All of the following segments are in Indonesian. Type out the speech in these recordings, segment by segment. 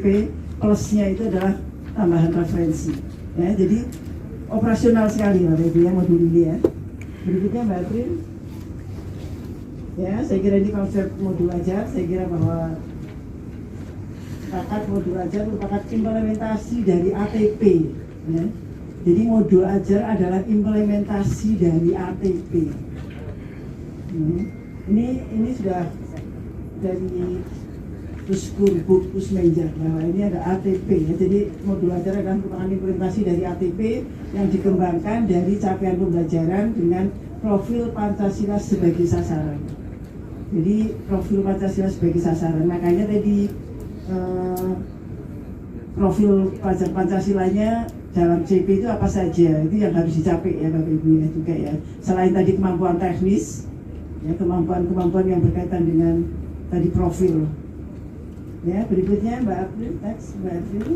ATP, plusnya itu adalah tambahan referensi. Ya, jadi operasional sekali Bapak Ibu ya modul ini ya. Berikutnya Mbak April. Ya, saya kira ini konsep modul ajar. Saya kira bahwa modul ajar merupakan implementasi dari ATP. Ya. Jadi modul ajar adalah implementasi dari ATP. Ini sudah dari Puskurbuk Pusmenja bahwa ini ada ATP ya. Jadi modul ajar adalah merupakan implementasi dari ATP yang dikembangkan dari capaian pembelajaran dengan profil Pancasila sebagai sasaran. Jadi profil Pancasila sebagai sasaran. Makanya tadi profil pelajar Pancasilanya dalam CP itu apa saja, itu yang harus dicapai ya Bapak Ibu ya juga ya. Selain tadi kemampuan teknis, ya kemampuan yang berkaitan dengan tadi profil. Ya berikutnya Mbak April, teks Mbak April.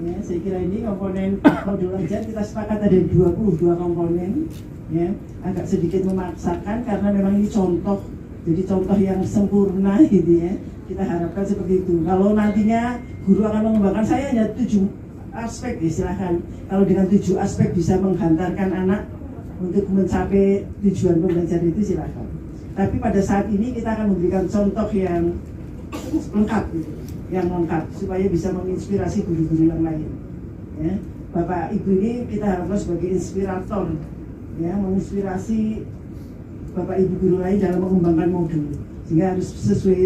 Ya saya kira ini komponen modul ajar kita sepakat ada 22 komponen. Ya agak sedikit memaksakan karena memang ini contoh, jadi contoh yang sempurna gitu ya. Kita harapkan seperti itu. Kalau nantinya guru akan mengembangkan, saya hanya 7 aspek ya silahkan. Kalau dengan 7 aspek bisa menghantarkan anak untuk mencapai tujuan pembelajaran itu silahkan. Tapi pada saat ini kita akan memberikan contoh yang lengkap gitu, yang lengkap supaya bisa menginspirasi guru-guru yang lain. Ya, Bapak Ibu ini kita harapkan sebagai inspirator, ya, menginspirasi Bapak Ibu guru lain dalam mengembangkan modul, sehingga harus sesuai,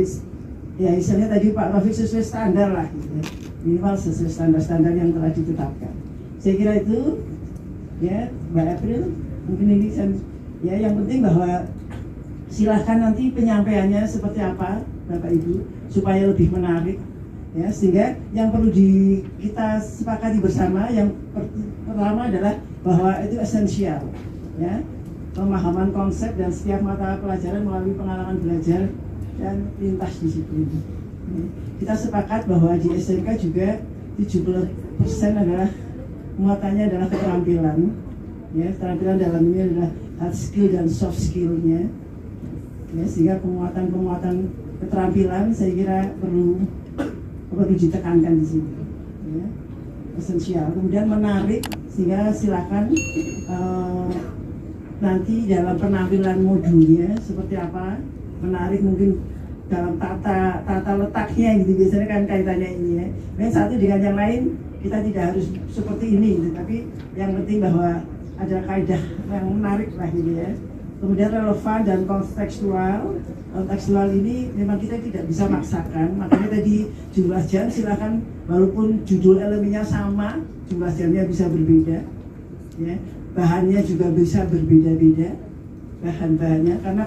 ya istilahnya tadi Pak Taufik sesuai standar lah, gitu ya. Minimal sesuai standar-standar yang telah ditetapkan. Saya kira itu, ya Mbak April, mungkin ini ya yang penting bahwa silahkan nanti penyampaiannya seperti apa Bapak Ibu supaya lebih menarik. Ya, sehingga yang perlu kita sepakati bersama yang pertama adalah bahwa itu esensial, ya, pemahaman konsep dan setiap mata pelajaran melalui pengalaman belajar dan lintas disiplin. Ya, kita sepakat bahwa di SMK juga 70% adalah muatannya adalah keterampilan, ya, keterampilan dalam ini adalah hard skill dan soft skillnya, ya, sehingga penguatan keterampilan saya kira perlu ditekankan di sini, ya, esensial. Kemudian menarik, sehingga silakan nanti dalam penampilan modulnya seperti apa, menarik mungkin dalam tata letaknya gitu, biasanya kan kaitannya ini ya. Yang satu dengan yang lain kita tidak harus seperti ini, gitu. Tapi yang penting bahwa ada kaidah yang menarik lah gitu ya. Kemudian relevan dan kontekstual. Kontekstual ini memang kita tidak bisa maksakan, makanya tadi jumlah jam silakan, walaupun judul elemennya sama, jumlah jamnya bisa berbeda, ya, bahannya juga bisa berbeda-beda, bahan-bahannya karena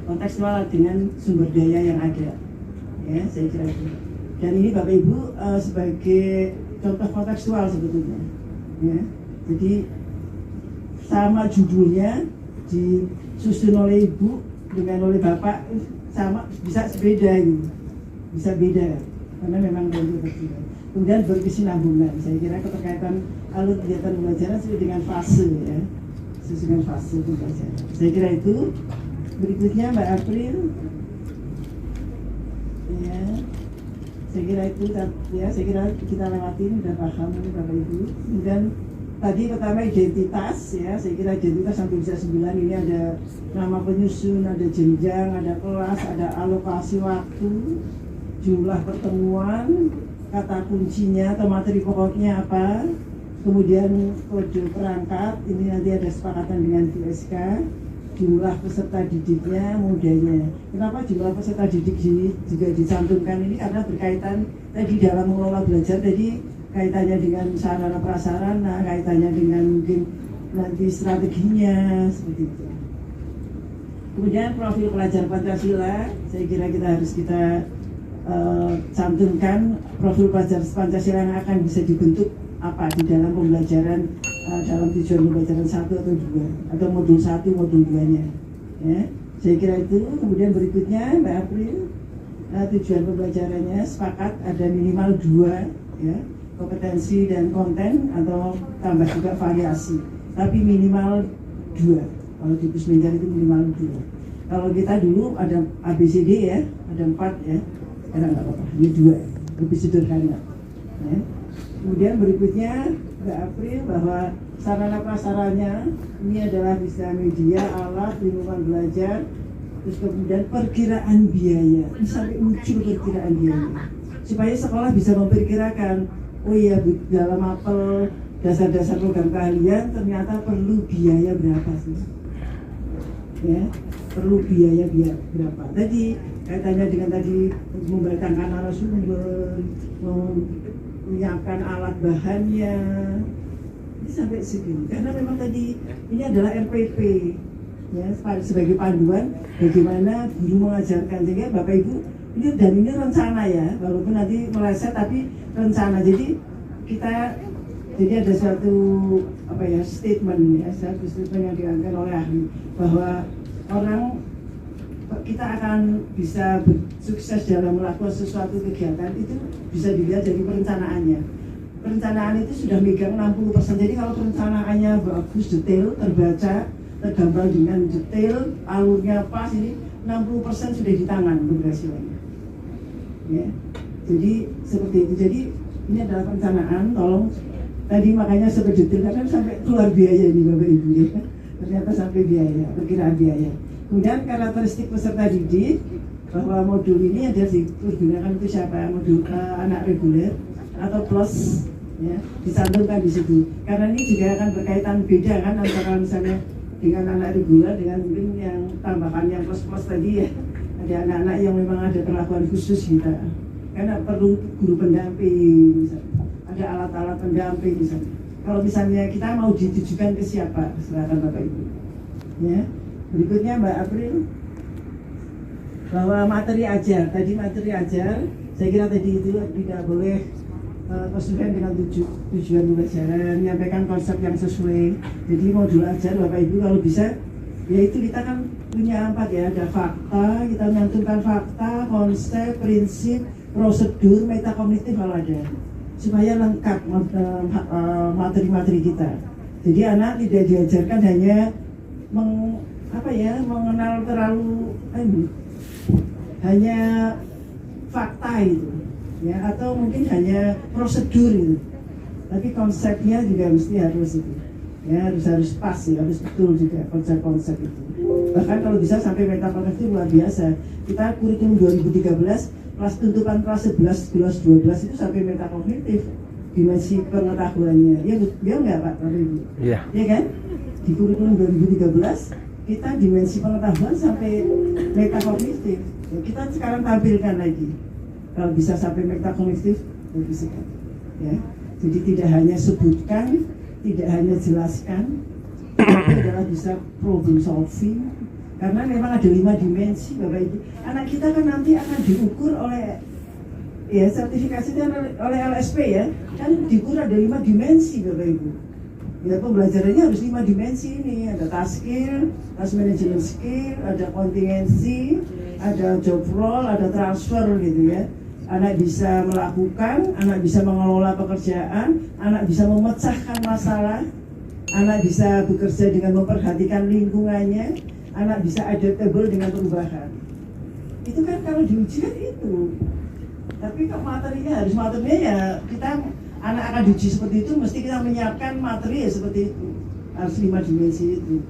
kontekstual dengan sumber daya yang ada, ya saya kira itu. Dan ini Bapak Ibu sebagai contoh kontekstual sebetulnya, ya, jadi sama judulnya disusun oleh ibu dengan oleh bapak sama bisa beda gitu, bisa beda karena memang berbeda. Kemudian berkesinambungan, saya kira keterkaitan alur kegiatan pembelajaran sesuai dengan fase ya, sesuai dengan fase pembelajaran. Saya kira itu. Berikutnya Mbak April, ya, saya kira itu ya, saya kira kita lewatin udah paham Bapak Ibu. Kemudian tadi pertama identitas ya, saya kira identitas sampai bisa 9 ini ada nama penyusun, ada jenjang, ada kelas, ada alokasi waktu, jumlah pertemuan, kata kuncinya atau materi pokoknya apa, kemudian kode perangkat, ini nanti ada sepakatan dengan QSK, jumlah peserta didiknya, mudanya. Kenapa jumlah peserta didik juga dicantumkan ini? Karena berkaitan tadi dalam mengelola belajar, tadi kaitannya dengan sarana prasarana, kaitannya dengan mungkin nanti strateginya seperti itu. Kemudian profil pelajar Pancasila, saya kira harus kita cantumkan profil pelajar Pancasila yang akan bisa dibentuk apa di dalam pembelajaran dalam tujuan pembelajaran 1 atau 2 atau modul 1, modul 2-nya. Ya, saya kira itu. Kemudian berikutnya Mbak April, tujuan pembelajarannya sepakat ada minimal 2 ya. Kompetensi dan konten atau tambah juga variasi, tapi minimal 2. Kalau di Pusmenja itu minimal 2. Kalau kita dulu ada ABCD ya, ada 4 ya, sekarang nggak apa-apa, ini 2. lebih sederhana. Ya. Kemudian berikutnya Mbak April bahwa sarana prasaranya ini adalah bisa media, alat, lingkungan belajar, terus kemudian perkiraan biaya. Ini sampai muncul perkiraan biaya supaya sekolah bisa memperkirakan, oh iya dalam apel dasar-dasar program keahlian ternyata perlu biaya berapa sih, ya perlu biaya berapa. Tadi kaitannya dengan tadi membatangkan narasumber, menyiapkan alat bahannya, ini sampai segini. Karena memang tadi ini adalah RPP, ya sebagai panduan bagaimana guru mengajarkan. Sehingga Bapak Ibu ini rencana ya, walaupun nanti meleset tapi rencana. Jadi ada suatu statement yang diangkat oleh ahli bahwa kita akan bisa sukses dalam melakukan sesuatu kegiatan itu bisa dilihat dari perencanaannya. Perencanaan itu sudah megang 60%. Jadi kalau perencanaannya bagus, detail, terbaca, tergambar dengan detail, alurnya pas, ini 60% sudah di tangan keberhasilannya. Ya. Jadi seperti itu. Jadi ini adalah perencanaan. Tolong tadi makanya sampai detail karena sampai keluar biaya ini Bapak Ibu ya. Ternyata sampai biaya, perkiraan biaya. Kemudian karakteristik peserta didik bahwa modul ini ada digunakan itu siapa? Modul anak reguler atau plus, ya dicantumkan di situ. Karena ini juga akan berkaitan beda kan antara misalnya dengan anak reguler dengan mungkin yang tambahan yang plus tadi ya. Ada anak-anak yang memang ada perlakuan khusus kita. Karena perlu guru pendamping, misalnya. Ada alat-alat pendamping misalnya. Kalau misalnya kita mau ditujukan ke siapa? Silakan Bapak Ibu. Ya. Berikutnya Mbak April bahwa materi ajar. Tadi materi ajar, saya kira tadi itu tidak boleh kesesuaian dengan tujuan pembelajaran, menyampaikan konsep yang sesuai. Jadi modul ajar Bapak Ibu kalau bisa, yaitu kita kan punya 4 ya, ada fakta, kita menyantumkan fakta, konsep, prinsip, prosedur, metakognitif kalau ada, supaya lengkap materi-materi kita. Jadi anak tidak diajarkan hanya mengenal terlalu hanya fakta itu, ya, atau mungkin hanya prosedur itu, tapi konsepnya juga mesti harus itu, ya harus pas ya, harus betul juga konsep-konsep itu. Bahkan kalau bisa sampai metakognitif luar biasa. Kita kurikulum 2013 kelas tuntutan kelas 11, 12 itu sampai metakognitif dimensi pengetahuannya. Ya enggak Pak Ibu? Iya. Ya kan? Di kurikulum 2013 kita dimensi pengetahuan sampai metakognitif. Ya, kita sekarang tampilkan lagi. Kalau bisa sampai metakognitif, bagus sekali. Ya. Jadi tidak hanya sebutkan, tidak hanya jelaskan, tapi adalah bisa problem solving. Karena memang ada 5 dimensi Bapak Ibu. Anak kita kan nanti akan diukur oleh sertifikasinya oleh LSP ya. Kan diukur ada 5 dimensi Bapak Ibu. Ya pembelajarannya harus 5 dimensi ini. Ada task skill, task management skill, ada kontingensi, ada job role, ada transfer gitu ya. Anak bisa melakukan, anak bisa mengelola pekerjaan, anak bisa memecahkan masalah, anak bisa bekerja dengan memperhatikan lingkungannya, anak bisa adaptable dengan perubahan. Itu kan kalau diuji kan itu. Tapi kok materinya ya kita anak akan diuji seperti itu, mesti kita menyiapkan materi ya seperti itu. Harus 5 dimensi itu.